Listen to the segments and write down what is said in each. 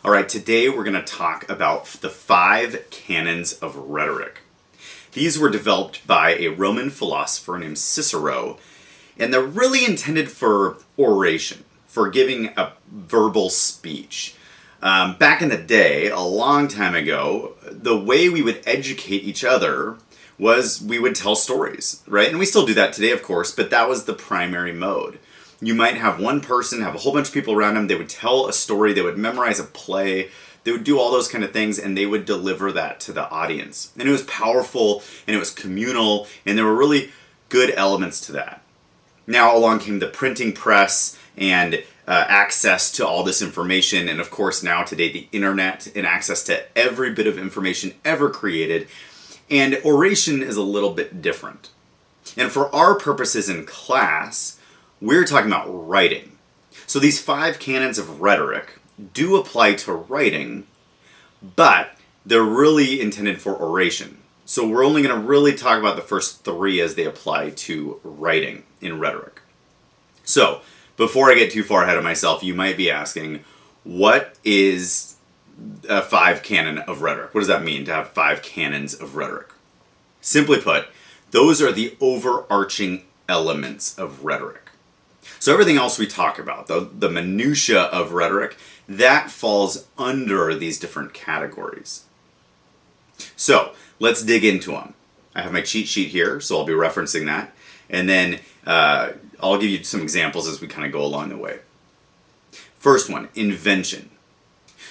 All right, today we're going to talk about the 5 canons of rhetoric. These were developed by a Roman philosopher named Cicero, and they're really intended for oration, for giving a verbal speech. Back in the day, a long time ago, the way we would educate each other was we would tell stories, right? And we still do that today, of course, but that was the primary mode. You might have one person, have a whole bunch of people around them, they would tell a story, they would memorize a play, they would do all those kind of things, and they would deliver that to the audience. And it was powerful, and it was communal, and there were really good elements to that. Now along came the printing press and access to all this information, and of course now today the internet and access to every bit of information ever created. And oration is a little bit different. And for our purposes in class, we're talking about writing. So these 5 canons of rhetoric do apply to writing, but they're really intended for oration. So we're only going to really talk about the first 3 as they apply to writing in rhetoric. So, before I get too far ahead of myself, you might be asking, what is a 5 canon of rhetoric? What does that mean to have 5 canons of rhetoric? Simply put, those are the overarching elements of rhetoric. So everything else we talk about, the minutiae of rhetoric, that falls under these different categories. So, let's dig into them. I have my cheat sheet here, so I'll be referencing that. And then I'll give you some examples as we kind of go along the way. First one, invention.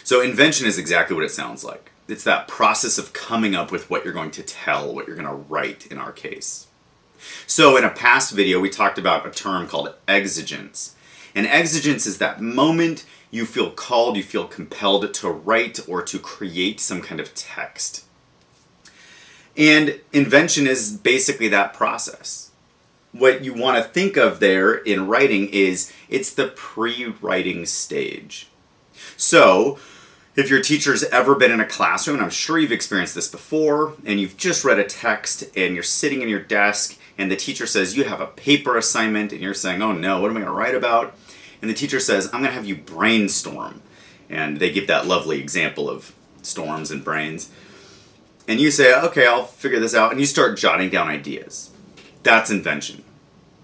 So invention is exactly what it sounds like. It's that process of coming up with what you're going to tell, what you're going to write in our case. So in a past video, we talked about a term called exigence. And exigence is that moment you feel called, you feel compelled to write or to create some kind of text. And invention is basically that process. What you want to think of there in writing is it's the pre-writing stage. So, if your teacher's ever been in a classroom, and I'm sure you've experienced this before, and you've just read a text and you're sitting in your desk and the teacher says you have a paper assignment and you're saying, oh no, what am I going to write about? And the teacher says, I'm going to have you brainstorm. And they give that lovely example of storms and brains. And you say, okay, I'll figure this out. And you start jotting down ideas. That's invention.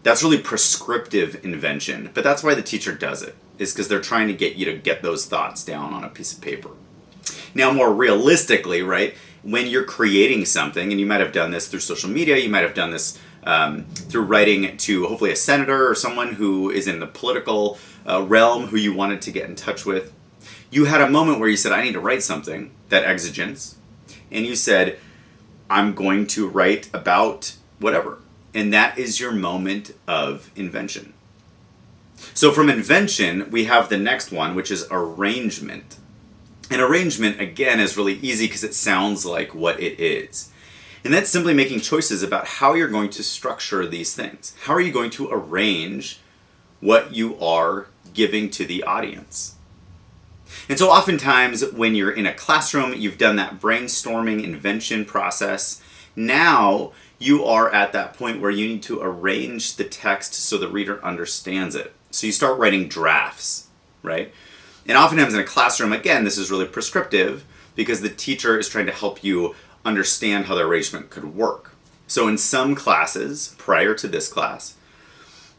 That's really prescriptive invention. But that's why the teacher does it, is because they're trying to get you to get those thoughts down on a piece of paper. Now, more realistically, right, when you're creating something, and you might have done this through social media, you might have done this through writing to hopefully a senator or someone who is in the political realm who you wanted to get in touch with. You had a moment where you said, I need to write something, that exigence, and you said, I'm going to write about whatever. And that is your moment of invention. So from invention, we have the next one, which is arrangement. And arrangement, again, is really easy because it sounds like what it is. And that's simply making choices about how you're going to structure these things. How are you going to arrange what you are giving to the audience? And so oftentimes when you're in a classroom, you've done that brainstorming invention process. Now you are at that point where you need to arrange the text so the reader understands it. So you start writing drafts, right? And oftentimes in a classroom, again, this is really prescriptive because the teacher is trying to help you understand how the arrangement could work. So in some classes, prior to this class,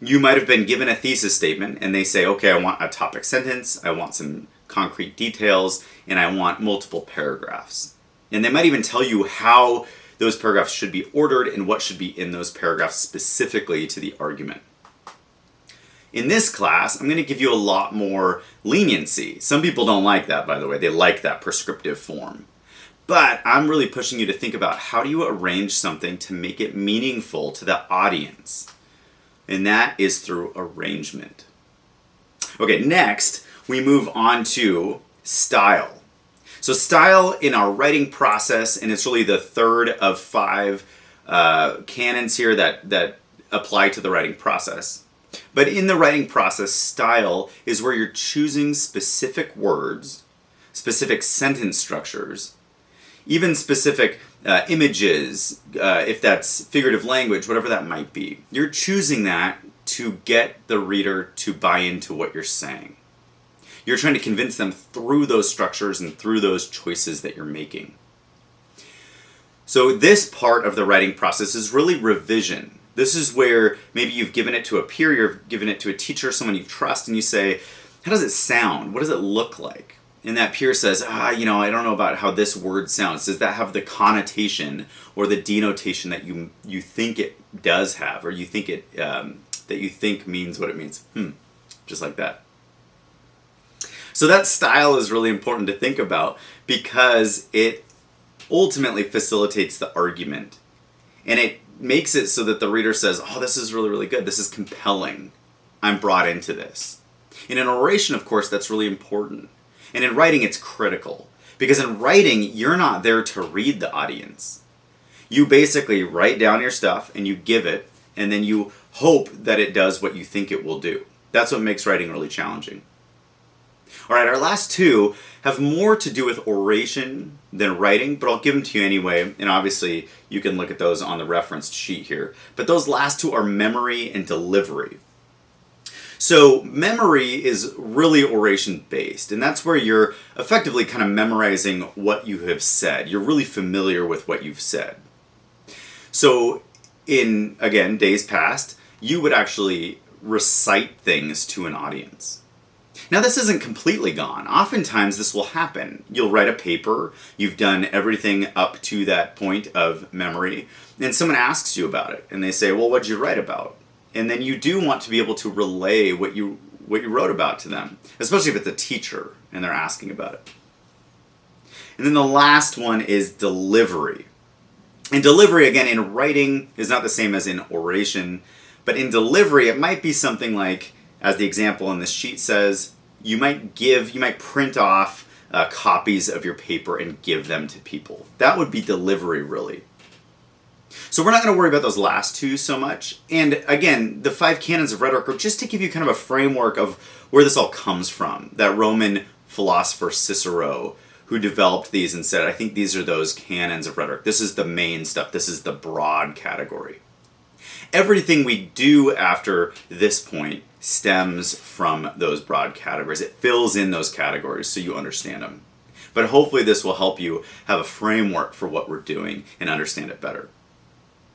you might have been given a thesis statement and they say, okay, I want a topic sentence, I want some concrete details, and I want multiple paragraphs. And they might even tell you how those paragraphs should be ordered and what should be in those paragraphs specifically to the argument. In this class, I'm going to give you a lot more leniency. Some people don't like that, by the way. They like that prescriptive form. But I'm really pushing you to think about how do you arrange something to make it meaningful to the audience? And that is through arrangement. Okay, next, we move on to style. So style in our writing process, and it's really the third of 5 canons here that apply to the writing process. But in the writing process, style is where you're choosing specific words, specific sentence structures, even specific images, if that's figurative language, whatever that might be. You're choosing that to get the reader to buy into what you're saying. You're trying to convince them through those structures and through those choices that you're making. So this part of the writing process is really revision. This is where maybe you've given it to a peer, you've given it to a teacher, someone you trust, and you say, how does it sound? What does it look like? And that peer says, I don't know about how this word sounds. Does that have the connotation or the denotation that you think it does have, or you think it that you think means what it means? Just like that. So that style is really important to think about because it ultimately facilitates the argument. And it makes it so that the reader says, oh, this is really, really good. This is compelling. I'm brought into this. In an oration, of course, that's really important. And in writing, it's critical. Because in writing, you're not there to read the audience. You basically write down your stuff and you give it, and then you hope that it does what you think it will do. That's what makes writing really challenging. All right, our last two have more to do with oration than writing, but I'll give them to you anyway, and obviously you can look at those on the referenced sheet here. But those last two are memory and delivery. So memory is really oration-based, and that's where you're effectively kind of memorizing what you have said. You're really familiar with what you've said. So in, again, days past, you would actually recite things to an audience. Now this isn't completely gone. Oftentimes this will happen. You'll write a paper, you've done everything up to that point of memory, and someone asks you about it, and they say, well, what'd you write about? And then you do want to be able to relay what you wrote about to them, especially if it's a teacher and they're asking about it. And then the last one is delivery. And delivery, again, in writing is not the same as in oration, but in delivery it might be something like, as the example in this sheet says, you might print off copies of your paper and give them to people. That would be delivery, really. So we're not going to worry about those last two so much. And again, the 5 Canons of Rhetoric are just to give you kind of a framework of where this all comes from. That Roman philosopher Cicero, who developed these and said, I think these are those canons of rhetoric. This is the main stuff. This is the broad category. Everything we do after this point stems from those broad categories. It fills in those categories so you understand them. But hopefully this will help you have a framework for what we're doing and understand it better.